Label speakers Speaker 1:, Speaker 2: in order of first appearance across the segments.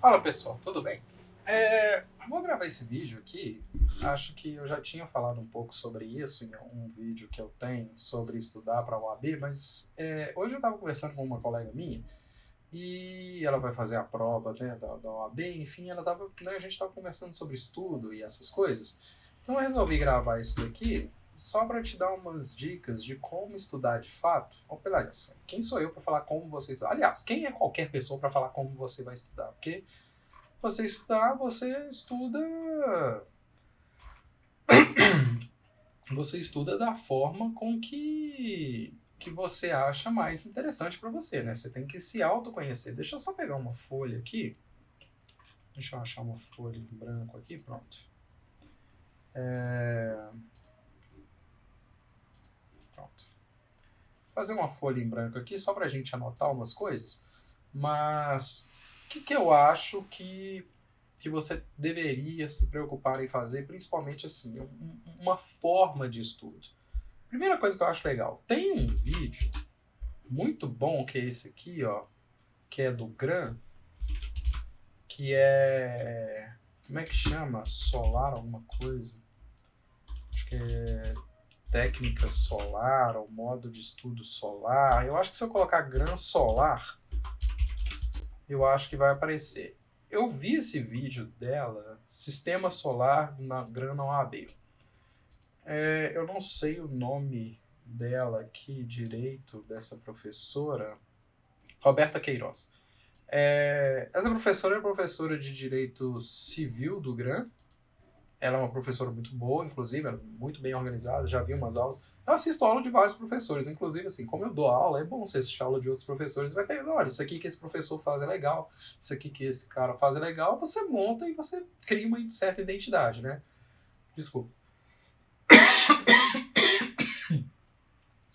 Speaker 1: Fala pessoal, tudo bem? Vou gravar esse vídeo aqui. Acho que eu já tinha falado um pouco sobre isso em um vídeo que eu tenho sobre estudar para a OAB, mas hoje eu estava conversando com uma colega minha e ela vai fazer a prova, né, da OAB, enfim, a gente estava conversando sobre estudo e essas coisas. Então eu resolvi gravar isso daqui só para te dar umas dicas de como estudar de fato. Ou pela quem sou eu para falar como você estudar? Aliás, quem é qualquer pessoa para falar como você vai estudar? Porque você estuda da forma com que você acha mais interessante para você, né? Você tem que se autoconhecer. Deixa eu só pegar uma folha aqui. Deixa eu achar uma folha em branco aqui, pronto. Pronto. Fazer uma folha em branco aqui só para a gente anotar umas coisas. Mas o que eu acho que você deveria se preocupar em fazer, principalmente assim, uma forma de estudo. Primeira coisa que eu acho legal, tem um vídeo muito bom que é esse aqui, ó, que é do Gran, que é, como é que chama? Solar alguma coisa? Acho que é técnica solar, ou modo de estudo solar. Eu acho que se eu colocar Gran Solar, eu acho que vai aparecer. Eu vi esse vídeo dela, Sistema Solar na Gran OAB. Eu não sei o nome dela aqui direito, dessa professora, Roberta Queiroz. Essa professora é professora de Direito Civil do Gran. Ela é uma professora muito boa, inclusive, ela é muito bem organizada, já vi umas aulas. Eu assisto aula de vários professores, inclusive, assim, como eu dou aula, é bom você assistir aula de outros professores e vai pegando, olha, isso aqui que esse professor faz é legal, isso aqui que esse cara faz é legal, você monta e você cria uma certa identidade, né? Desculpa.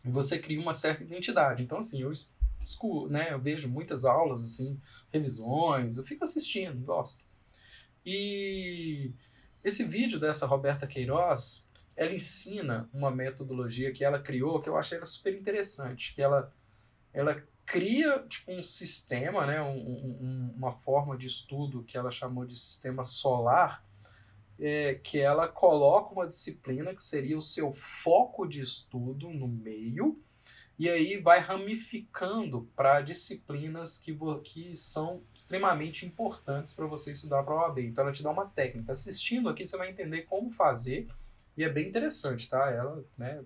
Speaker 1: Você cria uma certa identidade. Então, assim, eu vejo muitas aulas, assim, revisões, eu fico assistindo, gosto. E esse vídeo dessa Roberta Queiroz, ela ensina uma metodologia que ela criou, que eu achei ela super interessante, que ela cria tipo, um sistema, né, uma forma de estudo que ela chamou de sistema solar, que ela coloca uma disciplina que seria o seu foco de estudo no meio, e aí vai ramificando para disciplinas que são extremamente importantes para você estudar para a OAB. Então ela te dá uma técnica. Assistindo aqui você vai entender como fazer, e é bem interessante, tá? Ela, né,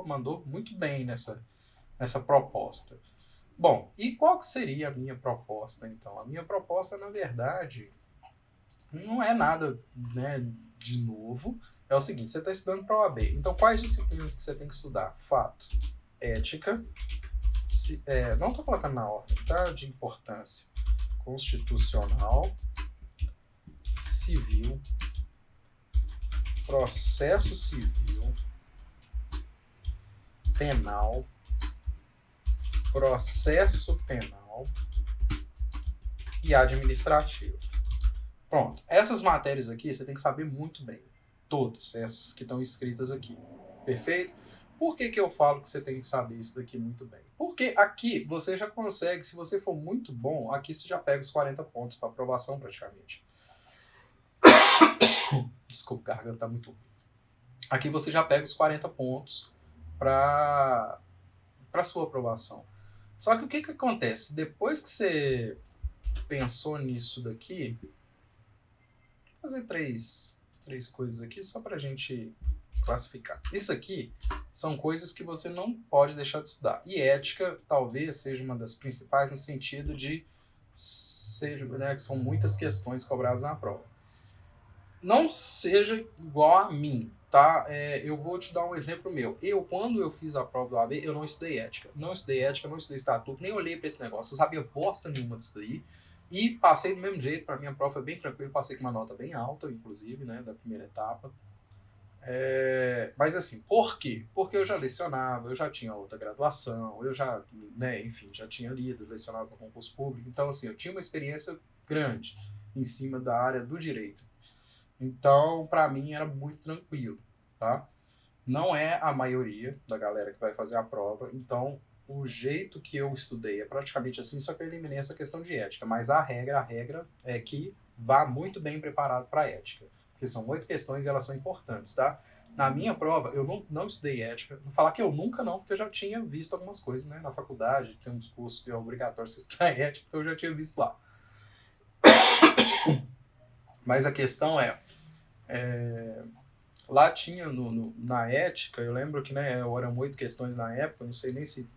Speaker 1: mandou muito bem nessa proposta. Bom, e qual que seria a minha proposta, então? A minha proposta, na verdade, não é nada, né, de novo. É o seguinte, você está estudando para a OAB. Então, quais disciplinas que você tem que estudar? Fato, ética, não estou colocando na ordem, tá? De importância. Constitucional, civil, processo civil, penal, processo penal e administrativo. Pronto, essas matérias aqui você tem que saber muito bem. Todas essas que estão escritas aqui. Perfeito? Por que eu falo que você tem que saber isso daqui muito bem? Porque aqui você já consegue, se você for muito bom, aqui você já pega os 40 pontos para aprovação praticamente. Desculpa, a garganta tá muito ruim. Aqui você já pega os 40 pontos para sua aprovação. Só que o que acontece? Depois que você pensou nisso daqui, vou fazer três coisas aqui só para a gente classificar. Isso aqui são coisas que você não pode deixar de estudar. E ética talvez seja uma das principais no sentido de né, que são muitas questões cobradas na prova. Não seja igual a mim, tá? Eu vou te dar um exemplo meu. Quando eu fiz a prova do AB, eu não estudei ética. Não estudei ética, não estudei estatuto, nem olhei para esse negócio. Eu sabia bosta nenhuma disso daí. E passei do mesmo jeito, para minha prova foi bem tranquilo, passei com uma nota bem alta, inclusive, né, da primeira etapa. Mas assim, por quê? Porque eu já lecionava, eu já tinha outra graduação, eu já, né, enfim, já tinha lido, lecionava para concurso público. Então, assim, eu tinha uma experiência grande em cima da área do direito. Então, para mim, era muito tranquilo, tá? Não é a maioria da galera que vai fazer a prova, então o jeito que eu estudei é praticamente assim, só que eu eliminei essa questão de ética. Mas a regra é que vá muito bem preparado para ética. Porque são 8 questões e elas são importantes, tá? Na minha prova, eu não estudei ética. Vou falar que eu nunca não, porque eu já tinha visto algumas coisas, né? Na faculdade, tem uns cursos que é obrigatório você estudar ética, então eu já tinha visto lá. Mas a questão lá tinha na ética, eu lembro que né, eram 8 questões na época, não sei nem se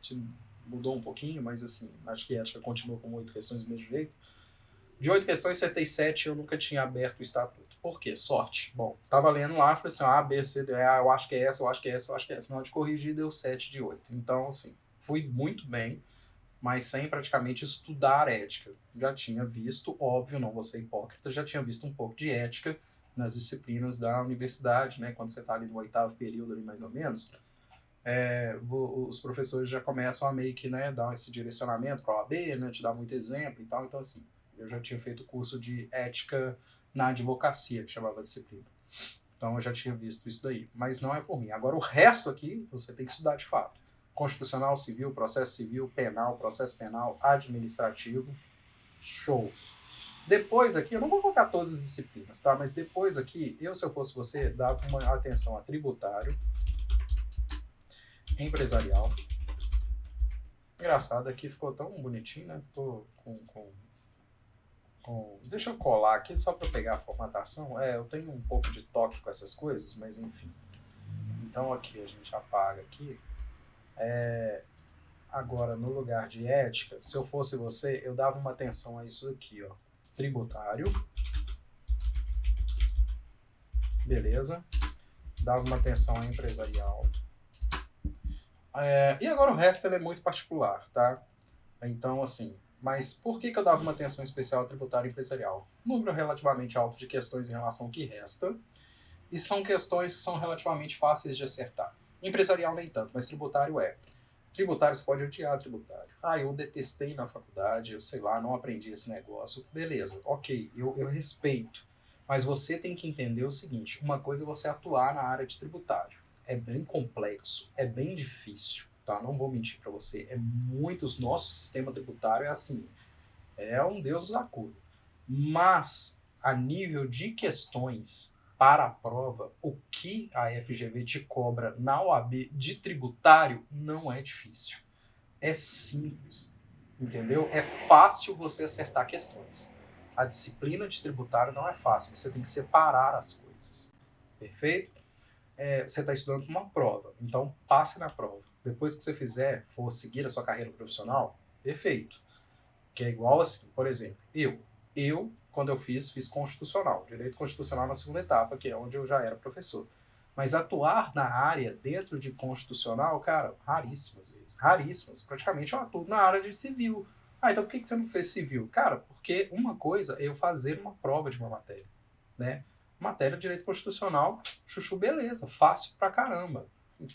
Speaker 1: mudou um pouquinho, mas assim, acho que a ética continua com 8 questões do mesmo jeito. De 8 questões, acertei 7 eu nunca tinha aberto o estatuto. Por quê? Sorte. Bom, tava lendo lá, falei assim, A, B, C, D, eu acho que é essa, eu acho que é essa, eu acho que é essa. Na hora de corrigir, deu 7 de 8. Então, assim, fui muito bem, mas sem praticamente estudar ética. Já tinha visto, óbvio, não vou ser hipócrita, já tinha visto um pouco de ética nas disciplinas da universidade, né? Quando você está ali no 8º período, ali mais ou menos, os professores já começam a meio que né, dar esse direcionamento para a OAB, né, te dar muito exemplo e tal. Então, assim, eu já tinha feito curso de ética na advocacia, que chamava disciplina. Então, eu já tinha visto isso daí. Mas não é por mim. Agora, o resto aqui, você tem que estudar de fato. Constitucional, civil, processo civil, penal, processo penal, administrativo. Show. Depois aqui, eu não vou colocar todas as disciplinas, tá? Mas depois aqui, se eu fosse você, dava uma atenção a tributário, empresarial. Engraçado, aqui ficou tão bonitinho, né? Ficou deixa eu colar aqui só para pegar a formatação. Eu tenho um pouco de toque com essas coisas, mas enfim. Então aqui a gente apaga aqui. Agora, no lugar de ética, se eu fosse você, eu dava uma atenção a isso aqui, ó. Tributário. Beleza. Dava uma atenção a empresarial. E agora o resto ele é muito particular, tá? Então, assim, mas por que eu dava uma atenção especial ao tributário empresarial? Número relativamente alto de questões em relação ao que resta, e são questões que são relativamente fáceis de acertar. Empresarial nem tanto, mas tributário é. Tributário, você pode odiar tributário. Eu detestei na faculdade, eu sei lá, não aprendi esse negócio. Beleza, ok, eu respeito. Mas você tem que entender o seguinte, uma coisa é você atuar na área de tributário. É bem complexo, é bem difícil, tá? Não vou mentir para você. Nosso sistema tributário é assim, é um Deus nos acuda. Mas, a nível de questões para a prova, o que a FGV te cobra na OAB de tributário não é difícil. É simples, entendeu? É fácil você acertar questões. A disciplina de tributário não é fácil, você tem que separar as coisas. Perfeito? Você está estudando para uma prova, então passe na prova. Depois que você for seguir a sua carreira profissional, perfeito. Que é igual assim, por exemplo, quando eu fiz constitucional, direito constitucional na segunda etapa, que é onde eu já era professor. Mas atuar na área dentro de constitucional, cara, raríssimas vezes. Raríssimas. Praticamente eu atuo na área de civil. Então por que você não fez civil? Cara, porque uma coisa é eu fazer uma prova de uma matéria, né? Matéria de direito constitucional, chuchu, beleza, fácil pra caramba,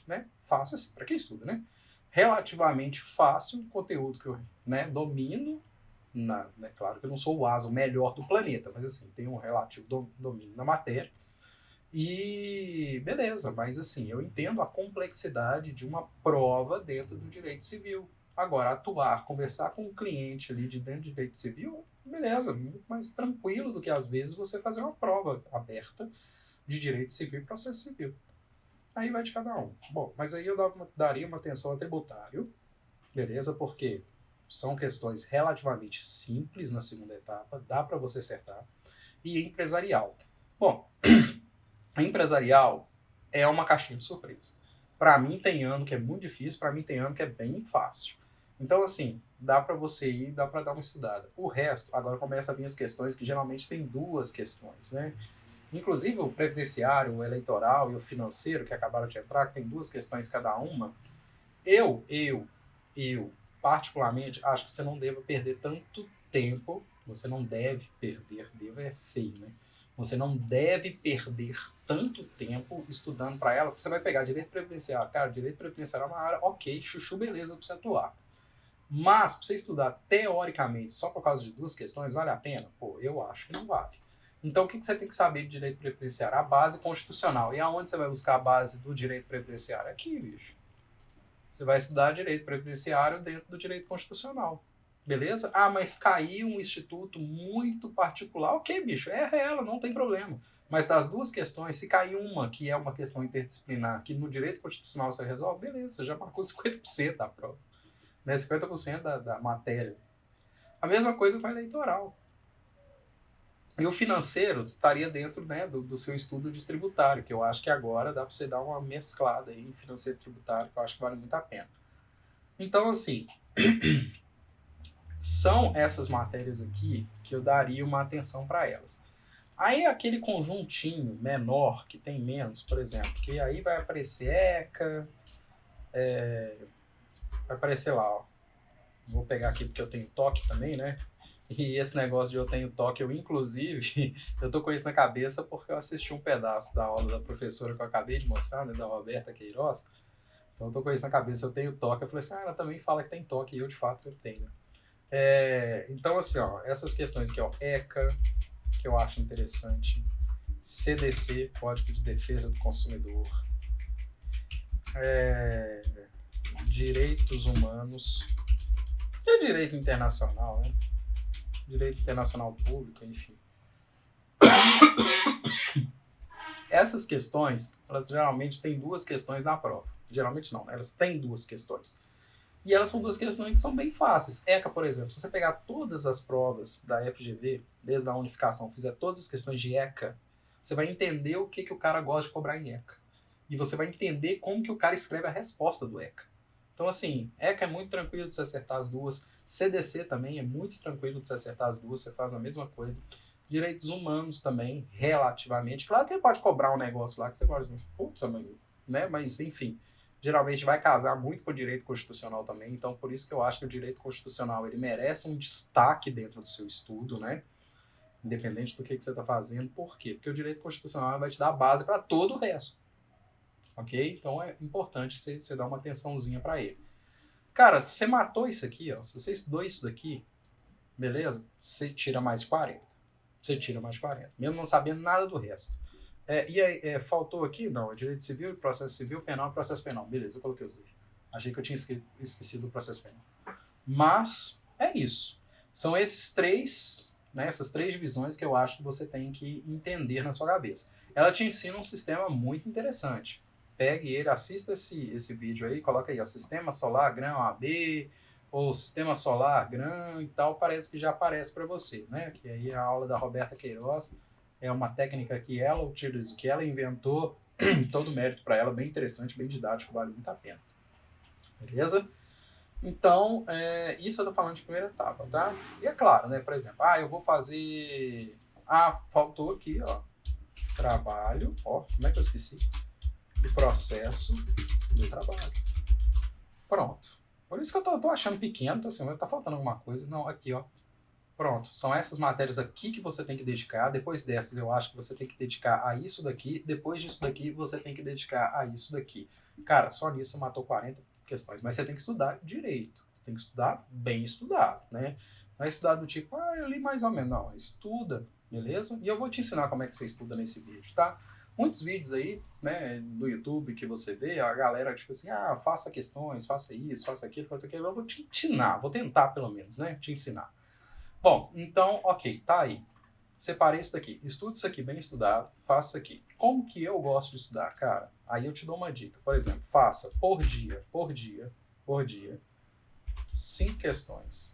Speaker 1: né? Fácil assim, pra quem estuda, né? Relativamente fácil, conteúdo que eu domino, claro que eu não sou o asa, o melhor do planeta, mas assim, tenho um relativo domínio na matéria. E beleza, mas assim, eu entendo a complexidade de uma prova dentro do direito civil. Agora, atuar, conversar com um cliente ali de dentro do direito civil, beleza, muito mais tranquilo do que às vezes você fazer uma prova aberta de direito civil e processo civil. Aí vai de cada um. Bom, mas aí eu daria uma atenção a tributário, beleza? Porque são questões relativamente simples na segunda etapa, dá para você acertar. E empresarial. Bom, a empresarial é uma caixinha de surpresa. Para mim tem ano que é muito difícil, para mim tem ano que é bem fácil. Então, assim, dá para você ir, dá para dar uma estudada. O resto, agora começa a vir as questões que geralmente tem 2 questões, né? Inclusive o previdenciário, o eleitoral e o financeiro, que acabaram de entrar, que tem 2 questões cada uma. Eu, particularmente, acho que você não deve perder tanto tempo, você não deve perder, é feio, né? Você não deve perder tanto tempo estudando para ela, porque você vai pegar direito previdenciário. Cara, direito previdenciário é uma área, ok, chuchu, beleza, para você atuar. Mas, para você estudar teoricamente só por causa de 2 questões, vale a pena? Pô, eu acho que não vale. Então, o que você tem que saber de direito previdenciário? A base constitucional. E aonde você vai buscar a base do direito previdenciário? Aqui, bicho. Você vai estudar direito previdenciário dentro do direito constitucional. Beleza? Ah, mas caiu um instituto muito particular. Ok, bicho, é ela, não tem problema. Mas das duas questões, se cair uma, que é uma questão interdisciplinar, que no direito constitucional você resolve, beleza, você já marcou 50% da prova. Né? 50% da matéria. A mesma coisa com a eleitoral. E o financeiro estaria dentro, né, do seu estudo de tributário, que eu acho que agora dá para você dar uma mesclada aí em financeiro e tributário, que eu acho que vale muito a pena. Então, assim, são essas matérias aqui que eu daria uma atenção para elas. Aí aquele conjuntinho menor, que tem menos, por exemplo, que aí vai aparecer ECA, vai aparecer lá, ó. Vou pegar aqui porque eu tenho toque também, né? E esse negócio de eu tenho toque, eu inclusive, eu tô com isso na cabeça porque eu assisti um pedaço da aula da professora que eu acabei de mostrar, né, da Roberta Queiroz. Então eu tô com isso na cabeça, eu tenho toque. Eu falei assim, ela também fala que tem toque, e eu de fato eu tenho. Então assim, ó, essas questões aqui, ó, ECA, que eu acho interessante, CDC, Código de Defesa do Consumidor, direitos humanos, e direito internacional, né? Direito internacional público, enfim. Essas questões, elas geralmente têm duas questões na prova. Geralmente não, elas têm duas questões. E elas são duas questões que são bem fáceis. ECA, por exemplo, se você pegar todas as provas da FGV, desde a unificação, fizer todas as questões de ECA, você vai entender o que o cara gosta de cobrar em ECA. E você vai entender como que o cara escreve a resposta do ECA. Então, assim, ECA é muito tranquilo de você acertar as duas. CDC também é muito tranquilo de você acertar as duas, você faz a mesma coisa. Direitos humanos também, relativamente. Claro que ele pode cobrar um negócio lá que você pode, putz, né? Mas, enfim, geralmente vai casar muito com o direito constitucional também. Então, por isso que eu acho que o direito constitucional ele merece um destaque dentro do seu estudo, né? Independente do que você está fazendo. Por quê? Porque o direito constitucional vai te dar a base para todo o resto. Ok? Então é importante você dar uma atençãozinha para ele. Cara, se você matou isso aqui, ó, se você estudou isso daqui, beleza? Você tira mais de 40. Você tira mais de 40, mesmo não sabendo nada do resto. E aí, faltou aqui? Não, é direito civil, processo civil, penal e processo penal. Beleza, eu coloquei os dois. Achei que eu tinha esquecido o processo penal. Mas é isso. São esses três, né, essas três divisões que eu acho que você tem que entender na sua cabeça. Ela te ensina um sistema muito interessante. Pegue ele, assista esse vídeo aí, coloca aí, ó, Sistema Solar GRAM AB, ou Sistema Solar GRAM e tal, parece que já aparece para você, né? Que aí a aula da Roberta Queiroz é uma técnica que ela utiliza, que ela inventou, todo mérito para ela, bem interessante, bem didático, vale muito a pena. Beleza? Então, isso eu tô falando de primeira etapa, tá? E é claro, né? Por exemplo, eu vou fazer... faltou aqui, ó, trabalho, ó, como é que eu esqueci? O processo do trabalho. Pronto. Por isso que eu tô achando pequeno, tô assim, tá faltando alguma coisa. Não, aqui, ó. Pronto. São essas matérias aqui que você tem que dedicar. Depois dessas, eu acho que você tem que dedicar a isso daqui. Depois disso daqui, você tem que dedicar a isso daqui. Cara, só nisso você matou 40 questões. Mas você tem que estudar direito. Você tem que estudar bem estudado, né? Não é estudar do tipo, eu li mais ou menos. Não, estuda, beleza? E eu vou te ensinar como é que você estuda nesse vídeo, tá? Muitos vídeos aí, né, do YouTube que você vê, a galera tipo assim, faça questões, faça isso, faça aquilo, faça aquilo. Eu vou te ensinar, vou tentar pelo menos, né, te ensinar. Bom, então, ok, tá aí. Separei isso daqui. Estude isso aqui bem estudado, faça isso aqui. Como que eu gosto de estudar, cara? Aí eu te dou uma dica. Por exemplo, faça por dia, 5 questões.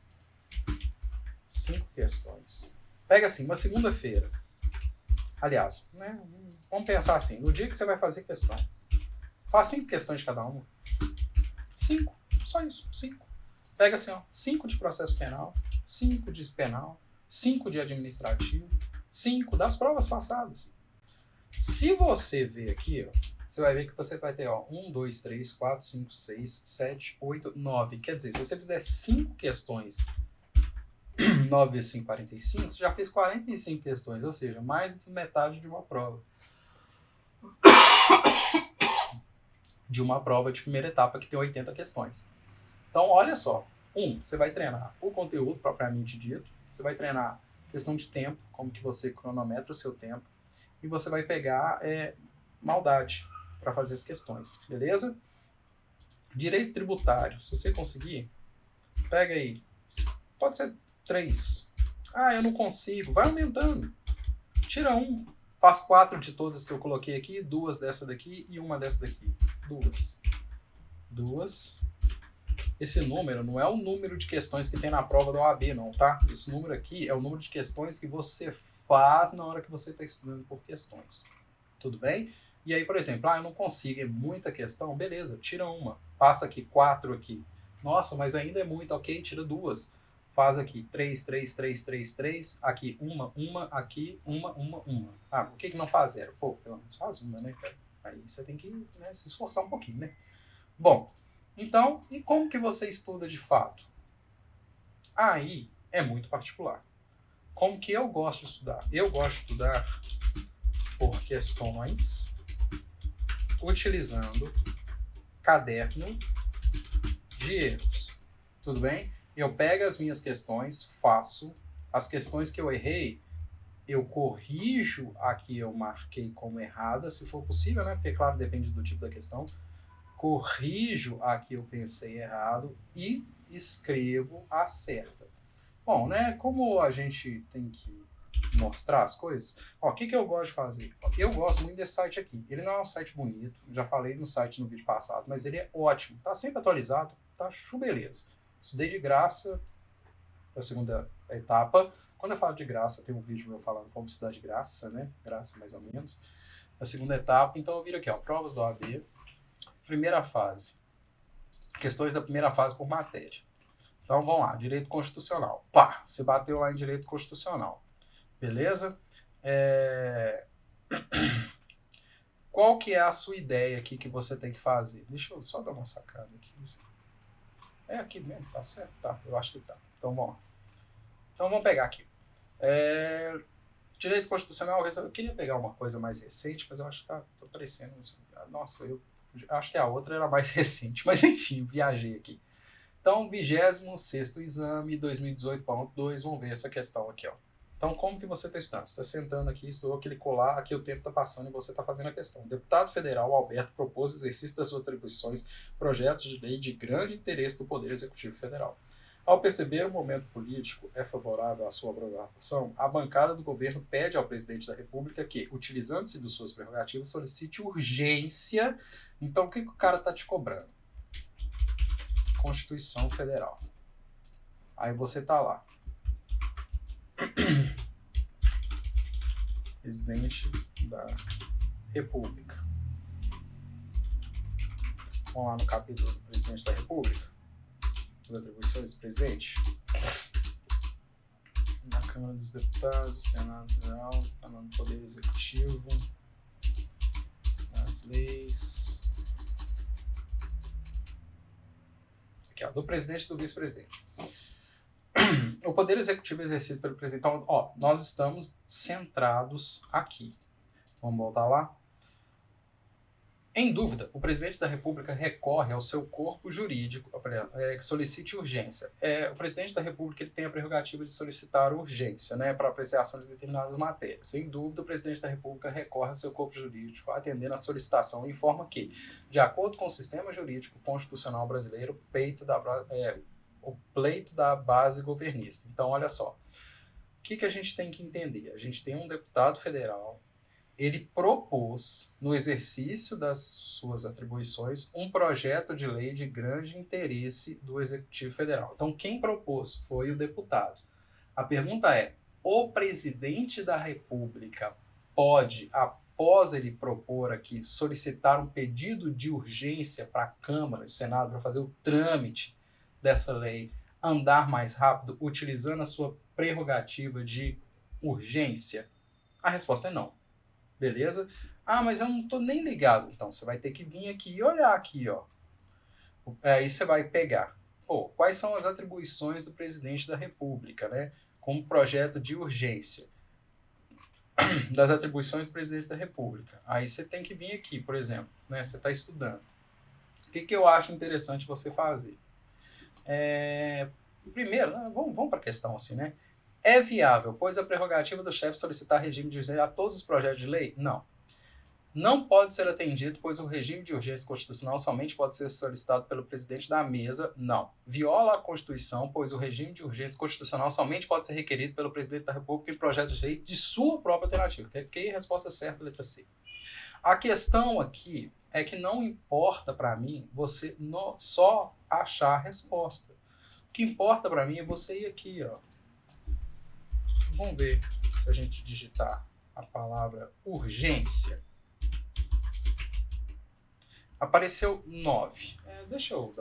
Speaker 1: 5 questões. Pega assim, uma segunda-feira. Aliás, né, vamos pensar assim, no dia que você vai fazer questão, faça 5 questões de cada uma. 5, só isso, 5. Pega assim, ó, 5 de processo penal, 5 de penal, 5 de administrativo, 5 das provas passadas. Se você ver aqui, ó, você vai ver que você vai ter, ó, 1, 2, 3, 4, 5, 6, 7, 8, 9. Quer dizer, se você fizer 5 questões, 9 vezes 5, 45, você já fez 45 questões, ou seja, mais de metade de uma prova. De uma prova de primeira etapa que tem 80 questões. Então, olha só. Você vai treinar o conteúdo propriamente dito, você vai treinar questão de tempo, como que você cronometra o seu tempo, e você vai pegar maldade para fazer as questões, beleza? Direito tributário. Se você conseguir, pega aí. Pode ser 3. Ah, eu não consigo. Vai aumentando. Tira um. Faz 4 de todas que eu coloquei aqui, 2 dessa daqui e uma dessa daqui. 2. 2. Esse número não é o número de questões que tem na prova da OAB, não, tá? Esse número aqui é o número de questões que você faz na hora que você está estudando por questões. Tudo bem? E aí, por exemplo, eu não consigo, é muita questão, beleza, tira uma. Passa aqui 4 aqui. Nossa, mas ainda é muito, ok, tira 2. Faz aqui 3, 3, 3, 3, 3. Aqui uma, aqui uma. Ah, por que não faz 0? Pô, pelo menos faz uma, né? Aí você tem que, né, se esforçar um pouquinho, né? Bom, então, e como que você estuda de fato? Aí é muito particular. Como que eu gosto de estudar? Eu gosto de estudar por questões, utilizando caderno de erros. Tudo bem? Eu pego as minhas questões, faço. As questões que eu errei, eu corrijo a que eu marquei como errada, se for possível, né? Porque, claro, depende do tipo da questão. Corrijo a que eu pensei errado e escrevo a certa. Bom, né? Como a gente tem que mostrar as coisas, o que eu gosto de fazer? Eu gosto muito desse site aqui. Ele não é um site bonito, já falei no site no vídeo passado, mas ele é ótimo. Tá sempre atualizado, tá beleza. Estudei de graça para a segunda etapa. Quando eu falo de graça, tem um vídeo meu falando como estudar de graça, né? Graça, mais ou menos. A segunda etapa, então eu viro aqui, ó, provas da OAB. Primeira fase. Questões da primeira fase por matéria. Então vamos lá, direito constitucional. Pá, você bateu lá em direito constitucional. Beleza? Qual que é a sua ideia aqui que você tem que fazer? Deixa eu só dar uma sacada aqui. É aqui mesmo, tá certo? Tá, eu acho que tá. Então vamos lá. Então vamos pegar aqui. Direito constitucional, eu queria pegar uma coisa mais recente, mas eu acho que tá parecendo... Nossa, eu acho que a outra era mais recente, mas enfim, viajei aqui. Então, 26º exame, 2018.2, vamos ver essa questão aqui, ó. Então, como que você está estudando? Você está sentando aqui, estudou aquele colar, aqui o tempo está passando e você está fazendo a questão. O deputado federal Alberto propôs exercício das suas atribuições, projetos de lei de grande interesse do Poder Executivo Federal. Ao perceber o momento político é favorável à sua aprovação, a bancada do governo pede ao presidente da República que, utilizando-se de suas prerrogativas, solicite urgência. Então, o que o cara está te cobrando? Constituição Federal. Aí você tá lá. Presidente da República. Vamos lá no capítulo do Presidente da República. As atribuições do presidente. Na Câmara dos Deputados, Senado Federal, está no Poder Executivo, nas leis. Aqui, ó, do presidente e do vice-presidente. O Poder Executivo é exercido pelo presidente. Então, ó, nós estamos centrados aqui. Vamos voltar lá? Em dúvida, o presidente da República recorre ao seu corpo jurídico que solicite urgência. O presidente da República ele tem a prerrogativa de solicitar urgência, né, para apreciação de determinadas matérias. Sem dúvida, o presidente da República recorre ao seu corpo jurídico atendendo a solicitação e informa que, de acordo com o sistema jurídico constitucional brasileiro, o pleito da base governista. Então, olha só. O que a gente tem que entender? A gente tem um deputado federal. Ele propôs, no exercício das suas atribuições, um projeto de lei de grande interesse do Executivo Federal. Então, quem propôs foi o deputado. A pergunta é, o presidente da República pode, após ele propor aqui, solicitar um pedido de urgência para a Câmara, do Senado, para fazer o trâmite dessa lei, andar mais rápido, utilizando a sua prerrogativa de urgência? A resposta é não. Beleza? Ah, mas eu não tô nem ligado. Então, você vai ter que vir aqui e olhar aqui, ó. Aí você vai pegar. Pô, quais são as atribuições do presidente da República, né? Como projeto de urgência. Das atribuições do presidente da República. Aí você tem que vir aqui, por exemplo, né? Você está estudando. O que eu acho interessante você fazer? Primeiro, né? Vamos para a questão assim, né? É viável, pois a prerrogativa do chefe solicitar regime de urgência a todos os projetos de lei? Não. não pode ser atendido, pois o regime de urgência constitucional somente pode ser solicitado pelo presidente da mesa. Não. Viola a Constituição, pois o regime de urgência constitucional somente pode ser requerido pelo presidente da República em projetos de lei de sua própria alternativa. Que é a resposta certa, letra C. A questão aqui é que não importa para mim você só achar a resposta. O que importa para mim é você ir aqui, ó. Vamos ver se a gente digitar a palavra urgência. Apareceu 9. Deixa eu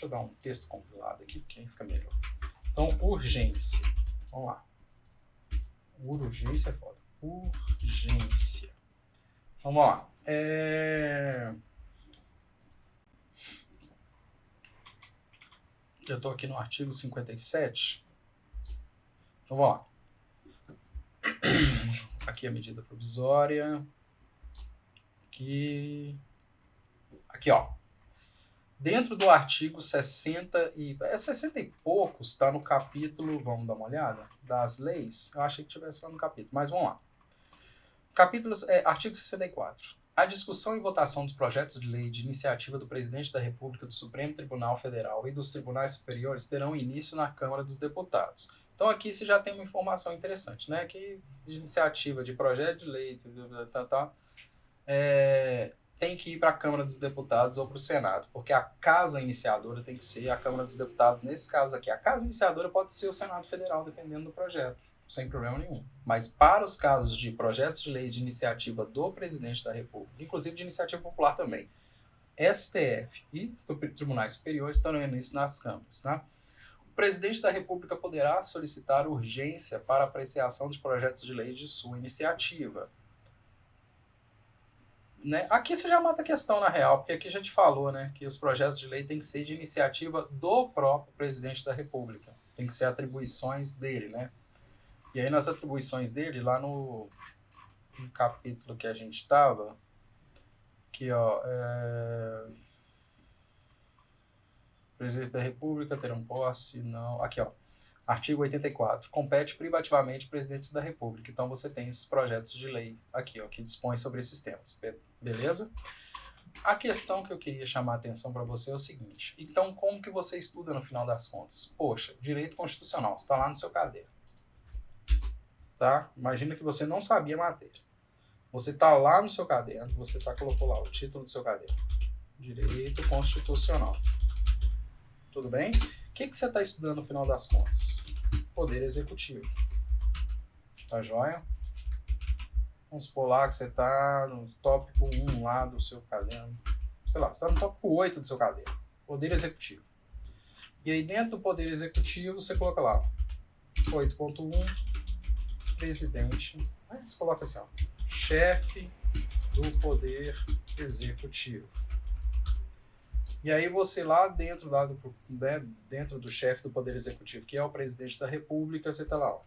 Speaker 1: dar um texto compilado aqui, porque aí fica melhor. Então, urgência. Vamos lá. Urgência é foda. Urgência. Vamos lá. Eu estou aqui no artigo 57. Então, vamos lá. Aqui a medida provisória. Aqui, ó. Dentro do artigo 60 60 e poucos, está no capítulo, vamos dar uma olhada, das leis. Eu achei que tivesse lá no capítulo, mas vamos lá. Artigo 64. A discussão e votação dos projetos de lei de iniciativa do Presidente da República, do Supremo Tribunal Federal e dos tribunais superiores terão início na Câmara dos Deputados. Então aqui você já tem uma informação interessante, né? Que de iniciativa de projeto de lei, tem que ir para a Câmara dos Deputados ou para o Senado, porque a casa iniciadora tem que ser a Câmara dos Deputados. Nesse caso aqui, a casa iniciadora pode ser o Senado Federal, dependendo do projeto, sem problema nenhum. Mas para os casos de projetos de lei de iniciativa do Presidente da República, inclusive de iniciativa popular também, STF e tribunais superiores estarão nisso nas câmaras, tá? O Presidente da República poderá solicitar urgência para apreciação de projetos de lei de sua iniciativa. Né? Aqui você já mata a questão, na real, porque aqui já te falou, né, que os projetos de lei têm que ser de iniciativa do próprio Presidente da República. Tem que ser atribuições dele, né? E aí nas atribuições dele, lá no capítulo que a gente estava, aqui, ó, Presidente da República terão posse, não... Aqui, ó, artigo 84. Compete privativamente o Presidente da República. Então você tem esses projetos de lei aqui, ó, que dispõem sobre esses temas. Beleza? A questão que eu queria chamar a atenção para você é o seguinte. Então, como que você estuda no final das contas? Poxa, direito constitucional, está lá no seu caderno. Tá? Imagina que você não sabia a matéria. Você está lá no seu caderno, você colocou lá o título do seu caderno. Direito constitucional. Tudo bem? O que você está estudando no final das contas? Poder executivo. Tá joia? Vamos supor lá que você está no tópico 1 lá do seu caderno. Sei lá, você está no tópico 8 do seu caderno. Poder executivo. E aí dentro do poder executivo você coloca lá 8.1, presidente. Aí você coloca assim, ó, chefe do poder executivo. E aí você lá dentro, dentro do chefe do poder executivo, que é o presidente da República, você está lá, ó.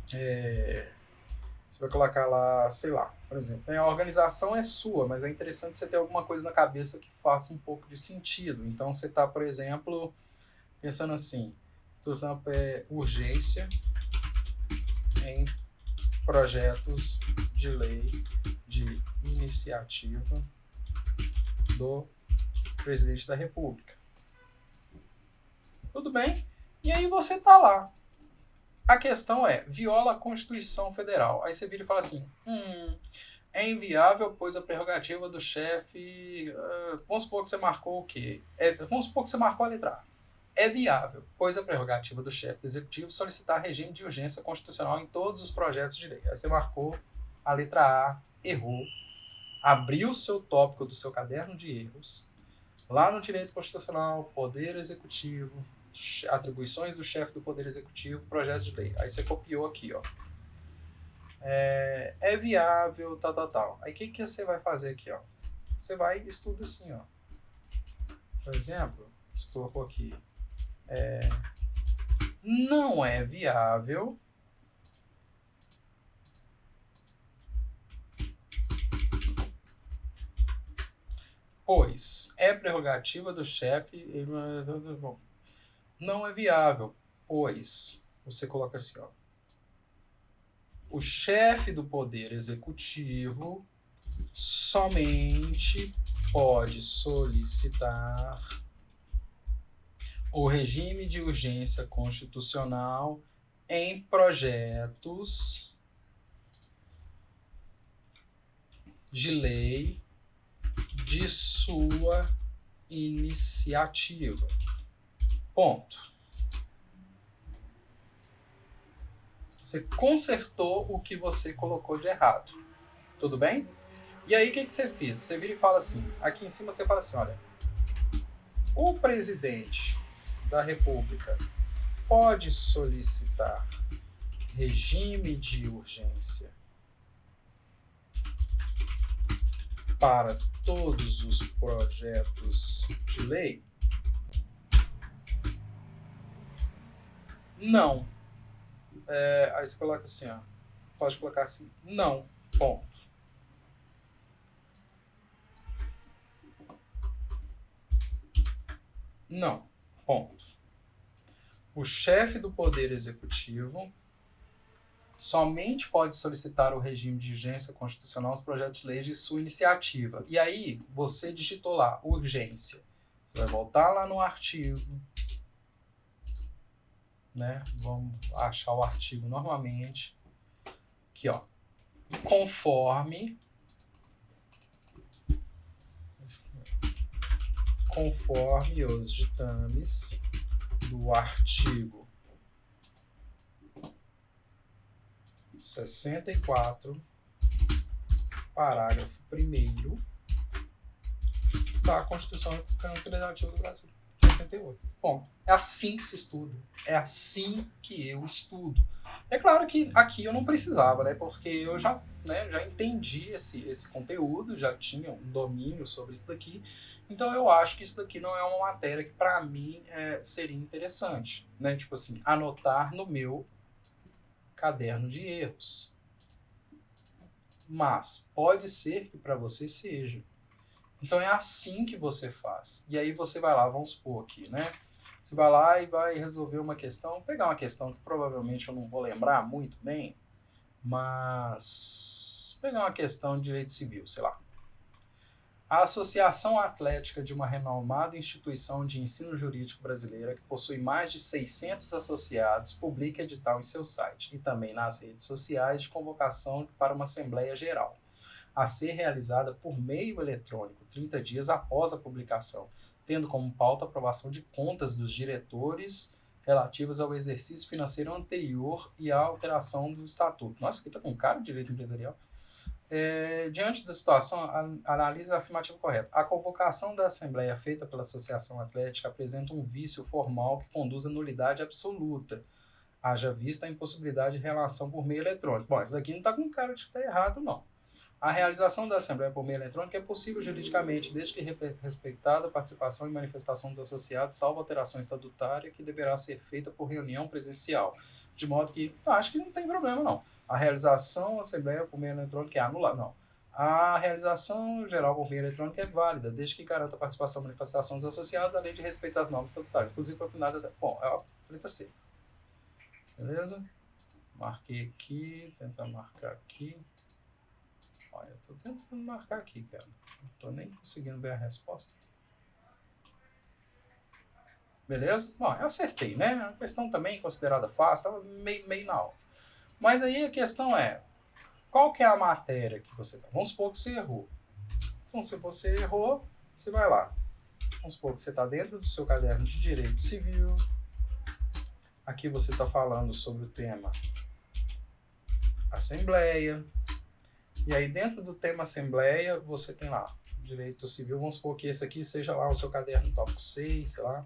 Speaker 1: Você vai colocar lá, sei lá, por exemplo, a organização é sua, mas é interessante você ter alguma coisa na cabeça que faça um pouco de sentido. Então você está, por exemplo, pensando assim, urgência em projetos de lei de iniciativa do Presidente da República. Tudo bem? E aí você está lá. A questão é, viola a Constituição Federal. Aí você vira e fala assim, é inviável, pois a prerrogativa do chefe... vamos supor que você marcou o quê? Vamos supor que você marcou a letra A. É viável, pois a prerrogativa do chefe do executivo solicitar regime de urgência constitucional em todos os projetos de lei. Aí você marcou a letra A, errou, abriu o seu tópico do seu caderno de erros, lá no direito constitucional, poder executivo, atribuições do chefe do poder executivo, projeto de lei. Aí você copiou aqui, ó. É viável, tal. Aí o que você vai fazer aqui, ó? Você vai e estuda assim, ó. Por exemplo, você colocou aqui, não é viável pois é prerrogativa do chefe... Não é viável, pois você coloca assim, ó. O chefe do Poder Executivo somente pode solicitar o regime de urgência constitucional em projetos de lei de sua iniciativa. Ponto. Você consertou o que você colocou de errado. Tudo bem? E aí, o que você fez? Você vira e fala assim, aqui em cima você fala assim, olha, o presidente da República pode solicitar regime de urgência para todos os projetos de lei? Não. Aí você coloca assim, ó. Pode colocar assim, não. Ponto. Não. Ponto. O chefe do Poder Executivo somente pode solicitar o regime de urgência constitucional aos projetos de lei de sua iniciativa. E aí, você digitou lá, urgência. Você vai voltar lá no artigo, né? Vamos achar o artigo normalmente. Aqui, ó. Conforme os ditames do artigo 64, parágrafo 1º da Constituição Federativa do Brasil, de 88. Bom, é assim que se estuda. É assim que eu estudo. É claro que aqui eu não precisava, né? Porque eu já entendi esse conteúdo, já tinha um domínio sobre isso daqui. Então eu acho que isso daqui não é uma matéria que para mim seria interessante, né? Tipo assim, anotar no meu caderno de erros. Mas pode ser que para você seja. Então é assim que você faz. E aí você vai lá, vamos supor aqui, né? Você vai lá e vai resolver uma questão, pegar uma questão que provavelmente eu não vou lembrar muito bem, mas pegar uma questão de direito civil, sei lá. A Associação Atlética de uma renomada instituição de ensino jurídico brasileira, que possui mais de 600 associados, publica edital em seu site e também nas redes sociais de convocação para uma Assembleia Geral, a ser realizada por meio eletrônico, 30 dias após a publicação, tendo como pauta a aprovação de contas dos diretores relativas ao exercício financeiro anterior e à alteração do estatuto. Nossa, aqui está com cara de direito empresarial. Diante da situação, analise a afirmativa correta. A convocação da Assembleia feita pela Associação Atlética apresenta um vício formal que conduz à nulidade absoluta, haja vista a impossibilidade de relação por meio eletrônico. Bom, isso daqui não está com cara de que está errado, não. A realização da Assembleia por meio eletrônico é possível juridicamente, desde que respeitada a participação e manifestação dos associados, salvo alteração estatutária, que deverá ser feita por reunião presencial. De modo que, acho que não tem problema, não. A realização da Assembleia por meio eletrônico é anulada, não. A realização geral por meio eletrônico é válida, desde que garanta a participação e manifestação dos associados, além de respeitar as normas estatutárias, inclusive para o final da... Bom, é a letra C. Beleza? Marquei aqui, tentar marcar aqui. Olha, eu tô tentando marcar aqui, cara. Não tô nem conseguindo ver a resposta. Beleza? Bom, eu acertei, né? A questão também considerada fácil, estava meio na hora. Mas aí a questão é, qual que é a matéria que você tá? Vamos supor que você errou. Então, se você errou, você vai lá. Vamos supor que você está dentro do seu caderno de Direito Civil. Aqui você está falando sobre o tema Assembleia. E aí, dentro do tema Assembleia, você tem lá Direito Civil. Vamos supor que esse aqui seja lá o seu caderno tópico 6, sei lá.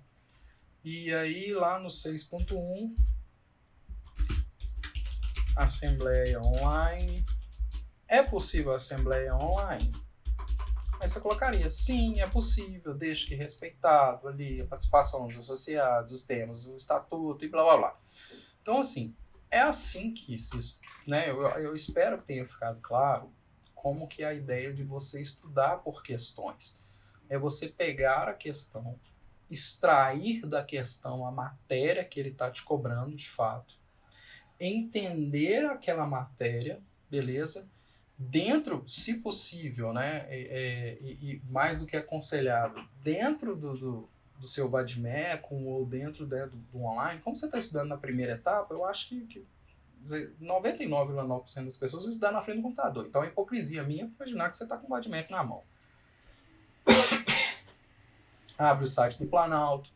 Speaker 1: E aí, lá no 6.1, Assembleia Online. É possível Assembleia Online? Aí você colocaria, sim, é possível, desde que respeitado ali a participação dos associados, os temas do estatuto e blá blá blá. Então, assim, é assim que isso, né? Eu espero que tenha ficado claro como que é a ideia de você estudar por questões. É você pegar a questão, extrair da questão a matéria que ele está te cobrando de fato, entender aquela matéria, beleza? Dentro, se possível, né, e mais do que aconselhado, dentro do seu vademecum ou dentro, né, do online, como você está estudando na primeira etapa, eu acho que 99,9% das pessoas vão estudar na frente do computador. Então, a hipocrisia minha é imaginar que você está com o vademecum na mão. Abre o site do Planalto,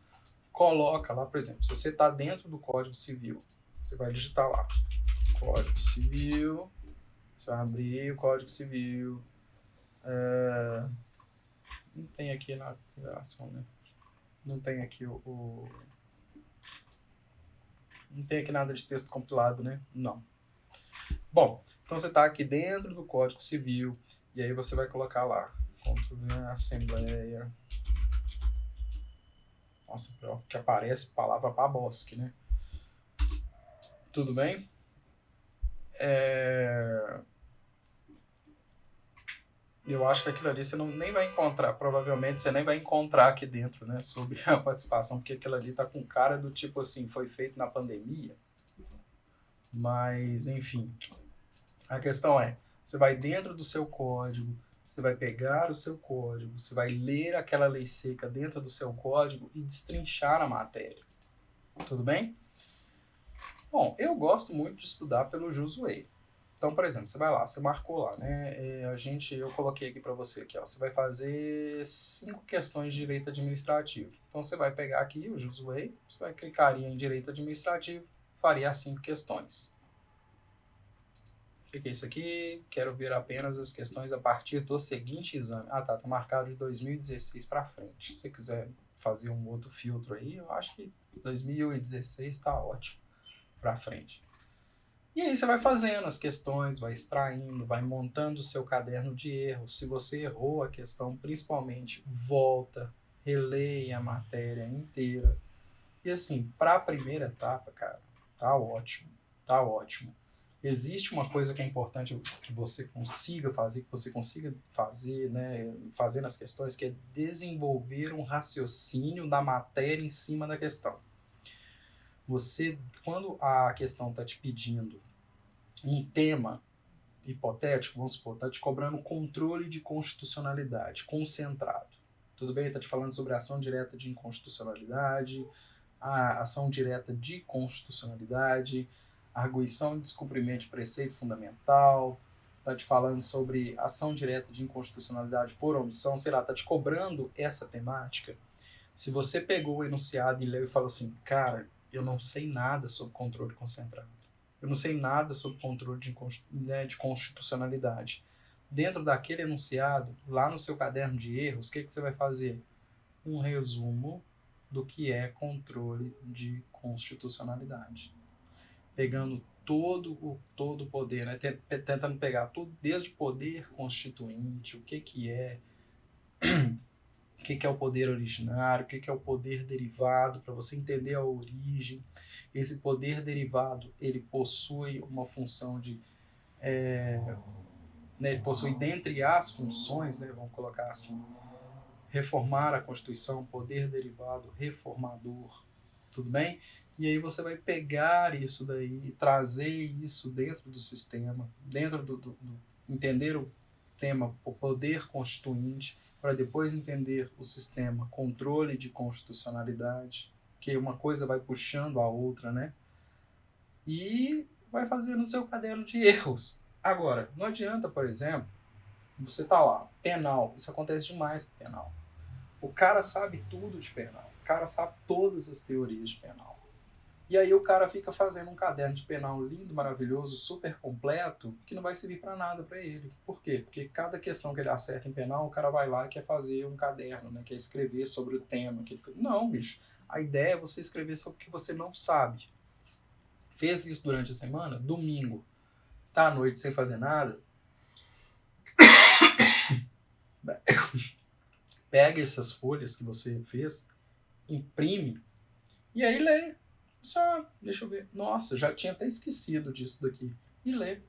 Speaker 1: coloca lá, por exemplo, se você está dentro do Código Civil, você vai digitar lá, Código Civil, você vai abrir o Código Civil, não tem aqui na configuração, né? Não tem aqui não tem aqui nada de texto compilado, né? Não. Bom, então você está aqui dentro do Código Civil, e aí você vai colocar lá, Assembleia. Nossa, pior que aparece palavra para bosque, né? Tudo bem? Eu acho que aquilo ali você nem vai encontrar, provavelmente você nem vai encontrar aqui dentro, né, sobre a participação, porque aquilo ali tá com cara do tipo assim, foi feito na pandemia. Mas, enfim, a questão é, você vai dentro do seu código, você vai pegar o seu código, você vai ler aquela lei seca dentro do seu código e destrinchar a matéria. Tudo bem? Bom, eu gosto muito de estudar pelo Jus Way. Então, por exemplo, você vai lá, você marcou lá, né? Eu coloquei aqui para você aqui, ó. Você vai fazer 5 questões de direito administrativo. Então, você vai pegar aqui o Jus Way, você vai clicar em direito administrativo, faria as 5 questões. O que é isso aqui? Quero ver apenas as questões a partir do seguinte exame. Ah, tá marcado de 2016 para frente. Se você quiser fazer um outro filtro aí, eu acho que 2016 está ótimo para frente. E aí você vai fazendo as questões, vai extraindo, vai montando o seu caderno de erros. Se você errou a questão, principalmente, volta, releia a matéria inteira. E assim, para a primeira etapa, cara, tá ótimo, tá ótimo. Existe uma coisa que é importante que você consiga fazer, né, fazendo as questões, que é desenvolver um raciocínio da matéria em cima da questão. Você, quando a questão está te pedindo um tema hipotético, vamos supor, está te cobrando controle de constitucionalidade concentrado. Tudo bem? Está te falando sobre a ação direta de inconstitucionalidade, a ação direta de constitucionalidade, arguição e descumprimento de preceito fundamental, está te falando sobre ação direta de inconstitucionalidade por omissão, sei lá, está te cobrando essa temática. Se você pegou o enunciado e leu e falou assim, cara, eu não sei nada sobre controle concentrado, eu não sei nada sobre controle de constitucionalidade. Dentro daquele enunciado, lá no seu caderno de erros, o que você vai fazer? Um resumo do que é controle de constitucionalidade. Pegando todo o poder, né? Tentando pegar tudo, desde poder constituinte, o que é o poder originário, o que é o poder derivado, para você entender a origem. Esse poder derivado, ele possui uma função de... né, ele possui, dentre as funções, né, vamos colocar assim, reformar a Constituição, poder derivado reformador, tudo bem? E aí você vai pegar isso daí e trazer isso dentro do sistema, dentro do entender o tema, o poder constituinte, para depois entender o sistema controle de constitucionalidade, que uma coisa vai puxando a outra, né? E vai fazer no seu caderno de erros. Agora, não adianta, por exemplo, você tá lá, penal, isso acontece demais com penal. O cara sabe tudo de penal, o cara sabe todas as teorias de penal. E aí o cara fica fazendo um caderno de penal lindo, maravilhoso, super completo, que não vai servir para nada para ele. Por quê? Porque cada questão que ele acerta em penal, o cara vai lá e quer fazer um caderno, né? Quer escrever sobre o tema. Não, bicho. A ideia é você escrever sobre o que você não sabe. Fez isso durante a semana? Domingo. Tá à noite sem fazer nada? Pega essas folhas que você fez, imprime, e aí lê. Só, deixa eu ver. Nossa, já tinha até esquecido disso daqui. E lê.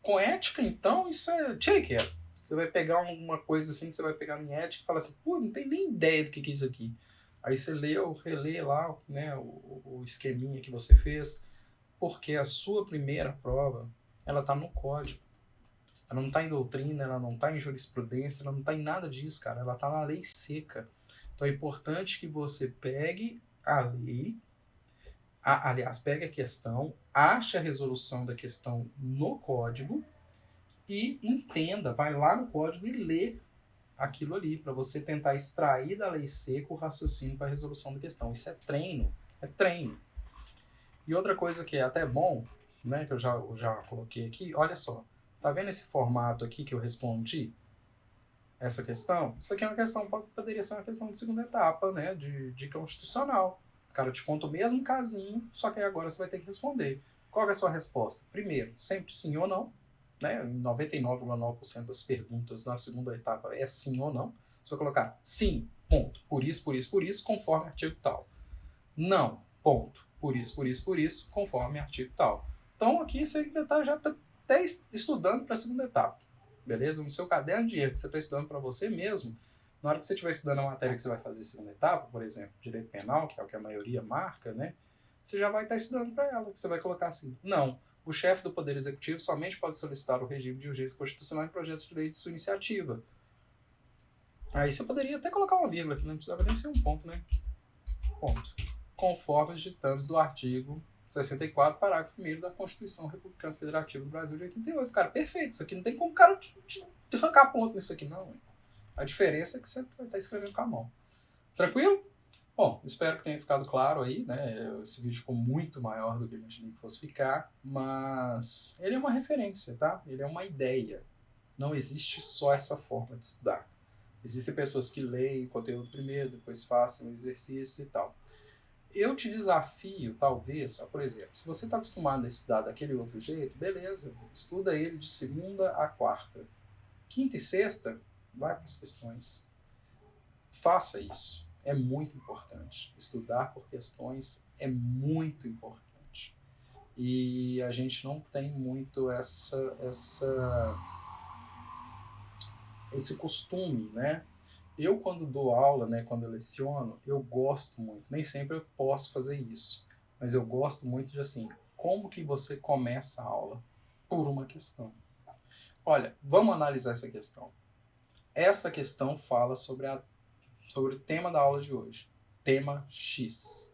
Speaker 1: Com ética, então, isso é... tira quieto. Você vai pegar uma coisa assim, que você vai pegar em ética e fala assim, pô, não tem nem ideia do que é isso aqui. Aí você lê ou relê lá, né, o esqueminha que você fez. Porque a sua primeira prova, ela está no código. Ela não está em doutrina, ela não está em jurisprudência, ela não está em nada disso, cara. Ela está na lei seca. Então é importante que você pegue a lei, aliás, pegue a questão, ache a resolução da questão no código e entenda, vai lá no código e lê aquilo ali, para você tentar extrair da lei seca o raciocínio para a resolução da questão. Isso é treino, é treino. E outra coisa que é até bom, né, que eu já coloquei aqui, olha só, tá vendo esse formato aqui que eu respondi? Essa questão? Isso aqui é uma questão, poderia ser uma questão de segunda etapa, né, de constitucional. O cara te conta o mesmo casinho, só que agora você vai ter que responder. Qual é a sua resposta? Primeiro, sempre sim ou não, né, 99,9% das perguntas na segunda etapa é sim ou não. Você vai colocar sim, ponto, por isso, conforme artigo tal. Não, ponto, por isso, conforme artigo tal. Então aqui você ainda já está até estudando para a segunda etapa, beleza? No seu caderno de erro que você está estudando para você mesmo, na hora que você estiver estudando a matéria que você vai fazer a segunda etapa, por exemplo, direito penal, que é o que a maioria marca, né? Você já vai estar estudando para ela, que você vai colocar assim, não, o chefe do Poder Executivo somente pode solicitar o regime de urgência constitucional em projetos de lei de sua iniciativa. Aí você poderia até colocar uma vírgula aqui, não precisava nem ser um ponto, né? Ponto. Conforme os ditames do artigo 64, parágrafo 1º da Constituição Republicana Federativa do Brasil de 88. Cara, perfeito. Isso aqui não tem como o cara arrancar ponto nisso aqui, não. A diferença é que você está escrevendo com a mão. Tranquilo? Bom, espero que tenha ficado claro aí, né? Esse vídeo ficou muito maior do que eu imaginei que fosse ficar, mas ele é uma referência, tá? Ele é uma ideia. Não existe só essa forma de estudar. Existem pessoas que leem o conteúdo primeiro, depois façam o exercício e tal. Eu te desafio, talvez, por exemplo, se você está acostumado a estudar daquele outro jeito, beleza, estuda ele de segunda a quarta. Quinta e sexta, vai para as questões. Faça isso. É muito importante. Estudar por questões é muito importante. E a gente não tem muito esse costume, né? Eu, quando dou aula, né, quando eu leciono, eu gosto muito. Nem sempre eu posso fazer isso, mas eu gosto muito de, assim, como que você começa a aula? Por uma questão. Olha, vamos analisar essa questão. Essa questão fala sobre o tema da aula de hoje. Tema X.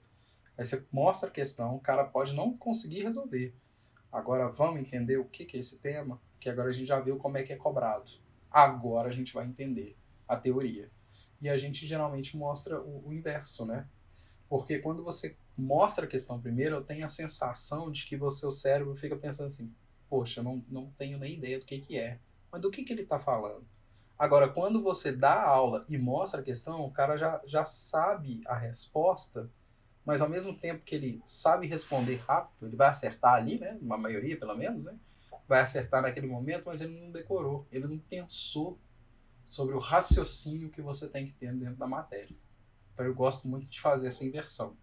Speaker 1: Aí você mostra a questão, o cara pode não conseguir resolver. Agora vamos entender o que é esse tema? Que agora a gente já viu como é que é cobrado. Agora a gente vai entender a teoria. E a gente geralmente mostra o inverso, né? Porque quando você mostra a questão primeiro, eu tenho a sensação de que o seu cérebro fica pensando assim, poxa, eu não tenho nem ideia do que é. Mas do que ele está falando? Agora, quando você dá a aula e mostra a questão, o cara já sabe a resposta, mas ao mesmo tempo que ele sabe responder rápido, ele vai acertar ali, né? Uma maioria, pelo menos, né? Vai acertar naquele momento, mas ele não decorou, ele não pensou sobre o raciocínio que você tem que ter dentro da matéria. Então eu gosto muito de fazer essa inversão.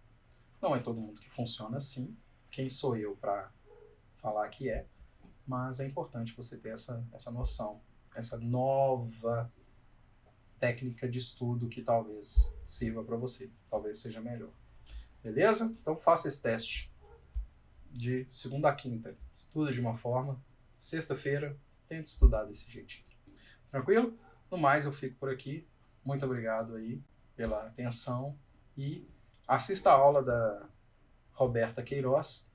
Speaker 1: Não é todo mundo que funciona assim, quem sou eu para falar que é, mas é importante você ter essa noção, essa nova técnica de estudo que talvez sirva para você, talvez seja melhor. Beleza? Então faça esse teste de segunda a quinta. Estuda de uma forma, sexta-feira, tenta estudar desse jeitinho. Tranquilo? No mais, eu fico por aqui. Muito obrigado aí pela atenção e assista a aula da Roberta Queiroz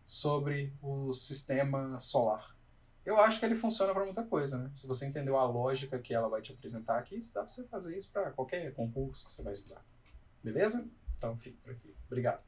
Speaker 1: sobre o sistema solar. Eu acho que ele funciona para muita coisa, né? Se você entendeu a lógica que ela vai te apresentar aqui, dá para você fazer isso para qualquer concurso que você vai estudar. Beleza? Então, fico por aqui. Obrigado.